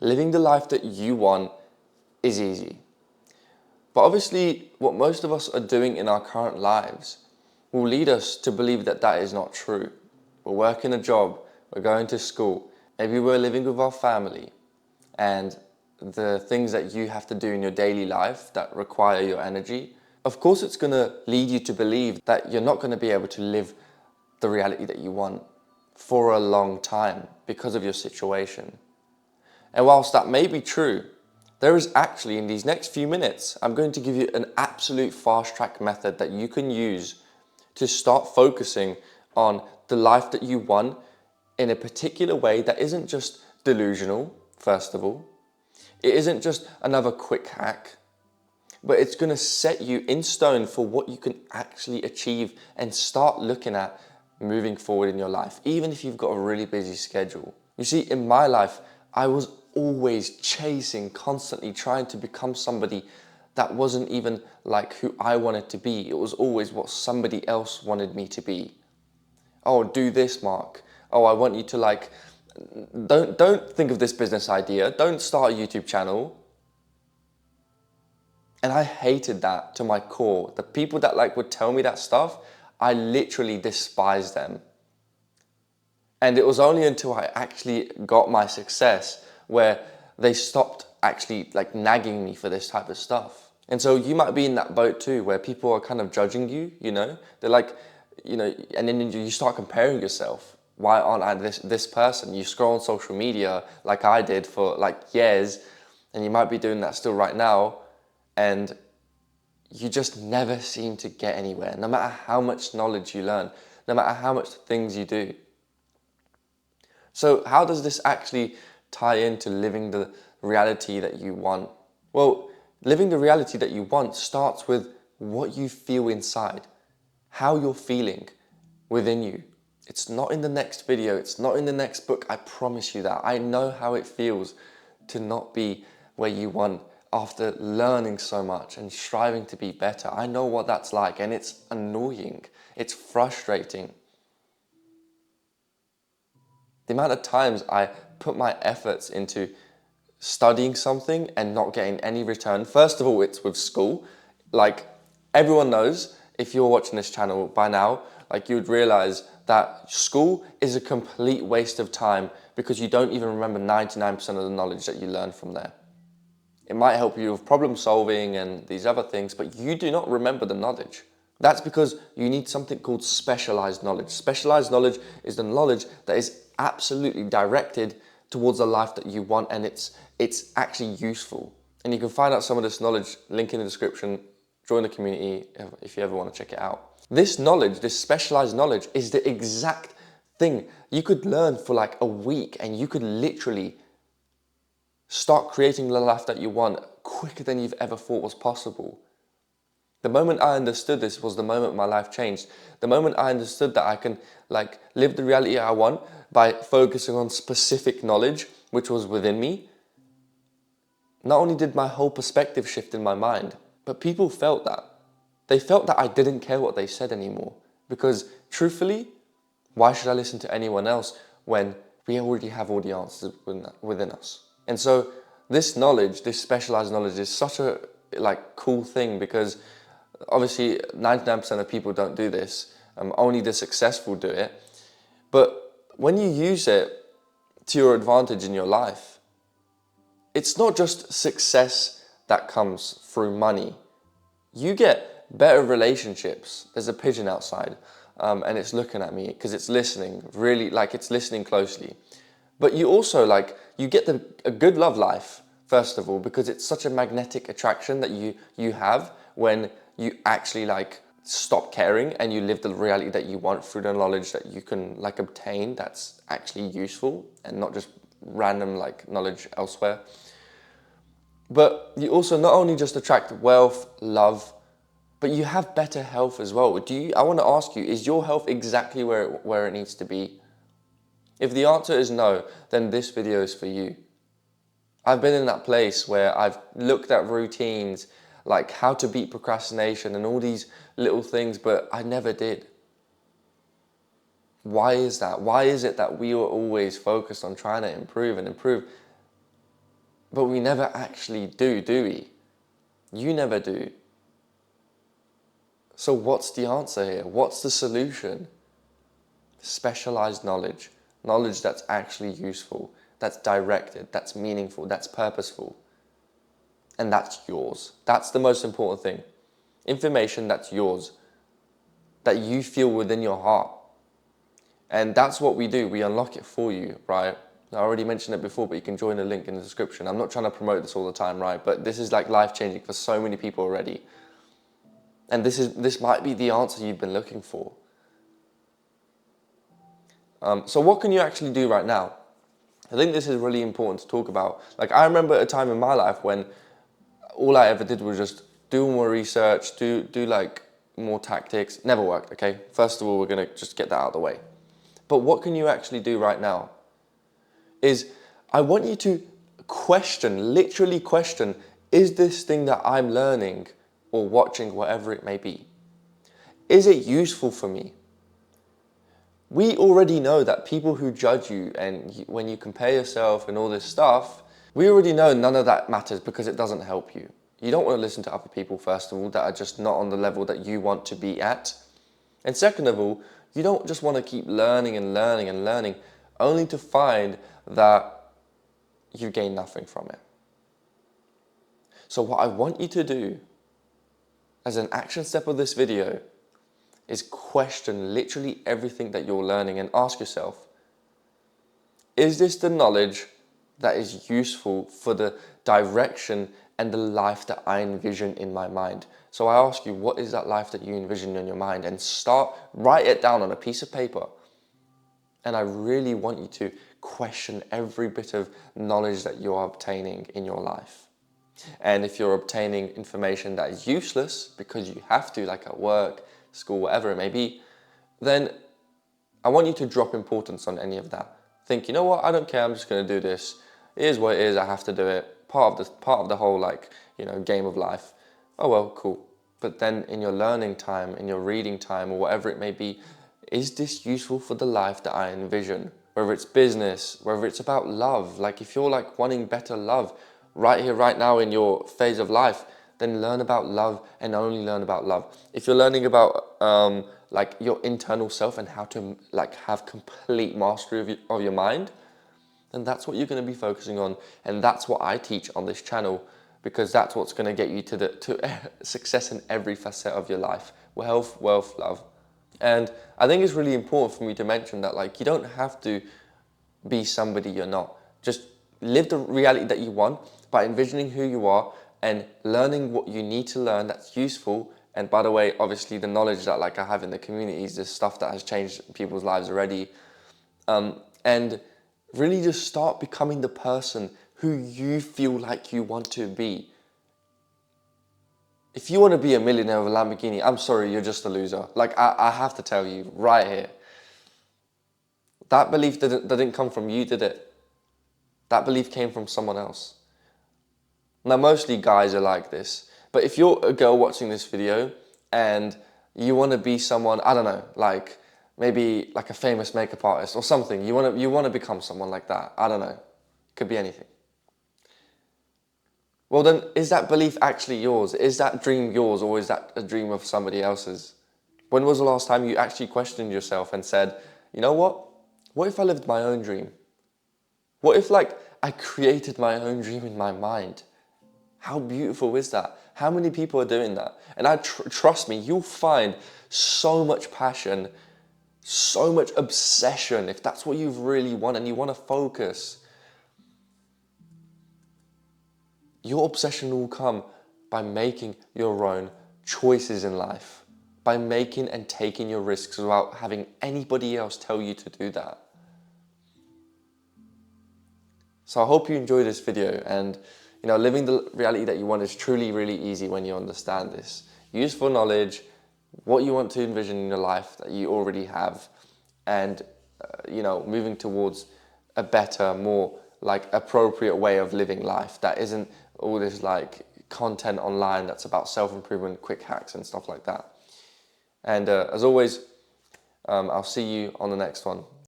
Living the life that you want is easy. But obviously, what most of us are doing in our current lives will lead us to believe that that is not true. We're working a job, we're going to school, maybe we're living with our family, and the things that you have to do in your daily life that require your energy, of course it's going to lead you to believe that you're not going to be able to live the reality that you want for a long time because of your situation. And whilst that may be true, there is actually, in these next few minutes, I'm going to give you an absolute fast track method that you can use to start focusing on the life that you want in a particular way that isn't just delusional, first of all. It isn't just another quick hack, but it's going to set you in stone for what you can actually achieve and start looking at moving forward in your life, even if you've got a really busy schedule. You see, in my life, I was always chasing, constantly trying to become somebody that wasn't even like who I wanted to be. It was always what somebody else wanted me to be. Oh, do this, Mark. Oh, I want you to don't think of this business idea. Don't start a YouTube channel. And I hated that to my core. The people that would tell me that stuff, I literally despised them. And it was only until I actually got my success where they stopped actually nagging me for this type of stuff. And so you might be in that boat too, where people are kind of judging you, they're like, and then you start comparing yourself. Why aren't I this person? You scroll on social media like I did for years, and you might be doing that still right now, and you just never seem to get anywhere, no matter how much knowledge you learn, no matter how much things you do. So how does this actually tie into living the reality that you want? Well, living the reality that you want starts with what you feel inside, how you're feeling within you. It's not in the next video, it's not in the next book, I promise you that. I know how it feels to not be where you want after learning so much and striving to be better. I know what that's like, and it's annoying, it's frustrating. The amount of times I put my efforts into studying something and not getting any return. First of all, it's with school. Everyone knows, if you're watching this channel by now, you would realize that school is a complete waste of time because you don't even remember 99% of the knowledge that you learn from there. It might help you with problem solving and these other things, but you do not remember the knowledge. That's because you need something called specialized knowledge. Specialized knowledge is the knowledge that is absolutely directed towards the life that you want, and it's actually useful. And you can find out some of this knowledge, link in the description, join the community if you ever want to check it out. This knowledge, this specialized knowledge, is the exact thing you could learn for a week, and you could literally start creating the life that you want quicker than you've ever thought was possible. The moment I understood this was the moment my life changed. The moment I understood that I can live the reality I want by focusing on specific knowledge, which was within me. Not only did my whole perspective shift in my mind, but people felt that. They felt that I didn't care what they said anymore. Because truthfully, why should I listen to anyone else when we already have all the answers within us? And so this knowledge, this specialized knowledge, is such a cool thing, because obviously 99% of people don't do this. Only the successful do it. But when you use it to your advantage in your life, it's not just success that comes through money. You get better relationships. There's a pigeon outside, and it's looking at me because it's listening, really, it's listening closely. But you also, you get a good love life, first of all, because it's such a magnetic attraction that you have when you actually stop caring and you live the reality that you want through the knowledge that you can obtain that's actually useful and not just random knowledge elsewhere. But you also not only just attract wealth, love, but you have better health as well. I want to ask you, is your health exactly where it needs to be? If the answer is no, then this video is for you. I've been in that place where I've looked at routines, how to beat procrastination and all these little things, but I never did. Why is that? Why is it that we are always focused on trying to improve and improve? But we never actually do we? You never do. So what's the answer here? What's the solution? Specialized knowledge. Knowledge that's actually useful, that's directed, that's meaningful, that's purposeful. And that's yours. That's the most important thing. Information that's yours, that you feel within your heart. And that's what we do. We unlock it for you, right? I already mentioned it before, but you can join the link in the description. I'm not trying to promote this all the time, right? But this is like life-changing for so many people already. And this might be the answer you've been looking for. So what can you actually do right now? I think this is really important to talk about. Like, I remember a time in my life when all I ever did was just do more research, do like more tactics. Never worked, okay? First of all, we're gonna just get that out of the way. But what can you actually do right now? Is I want you to question, literally question, is this thing that I'm learning or watching, whatever it may be, is it useful for me? We already know that people who judge you and when you compare yourself and all this stuff, we already know none of that matters because it doesn't help you. You don't want to listen to other people, first of all, that are just not on the level that you want to be at. And second of all, you don't just want to keep learning and learning and learning only to find that you gain nothing from it. So what I want you to do as an action step of this video is question literally everything that you're learning and ask yourself, is this the knowledge that is useful for the direction and the life that I envision in my mind? So I ask you, what is that life that you envision in your mind? And write it down on a piece of paper. And I really want you to question every bit of knowledge that you're obtaining in your life. And if you're obtaining information that is useless because you have to, like at work, school, whatever it may be, then I want you to drop importance on any of that. Think, you know what, I don't care, I'm just going to do this. It is what it is, I have to do it. Part of the whole, like, you know, game of life. Oh well, cool. But then in your learning time, in your reading time, or whatever it may be, is this useful for the life that I envision? Whether it's business, whether it's about love, like if you're like wanting better love right here, right now in your phase of life, then learn about love and only learn about love. If you're learning about like your internal self and how to like have complete mastery of your mind, then that's what you're going to be focusing on. And that's what I teach on this channel, because that's what's going to get you to success in every facet of your life. Health, wealth, love. And I think it's really important for me to mention that, like, you don't have to be somebody you're not. Just live the reality that you want by envisioning who you are and learning what you need to learn that's useful. And by the way, obviously the knowledge that like I have in the communities, this stuff that has changed people's lives already. And really just start becoming the person who you feel like you want to be. If you want to be a millionaire with a Lamborghini, I'm sorry, you're just a loser. Like, I have to tell you right here. That belief didn't come from you, did it? That belief came from someone else. Now, mostly guys are like this. But if you're a girl watching this video and you want to be someone, I don't know, like maybe like a famous makeup artist or something, you want to become someone like that. I don't know. Could be anything. Well then, is that belief actually yours? Is that dream yours, or is that a dream of somebody else's? When was the last time you actually questioned yourself and said, you know what? What if I lived my own dream? What if like I created my own dream in my mind? How beautiful is that? How many people are doing that? And trust me, you'll find so much passion, so much obsession, if that's what you really want and you want to focus. Your obsession will come by making your own choices in life, by making and taking your risks without having anybody else tell you to do that. So I hope you enjoyed this video, and you know, living the reality that you want is truly really easy when you understand this. Useful knowledge, what you want to envision in your life that you already have, and you know, moving towards a better, more like appropriate way of living life that isn't all this like content online that's about self-improvement, quick hacks and stuff like that. And as always, I'll see you on the next one.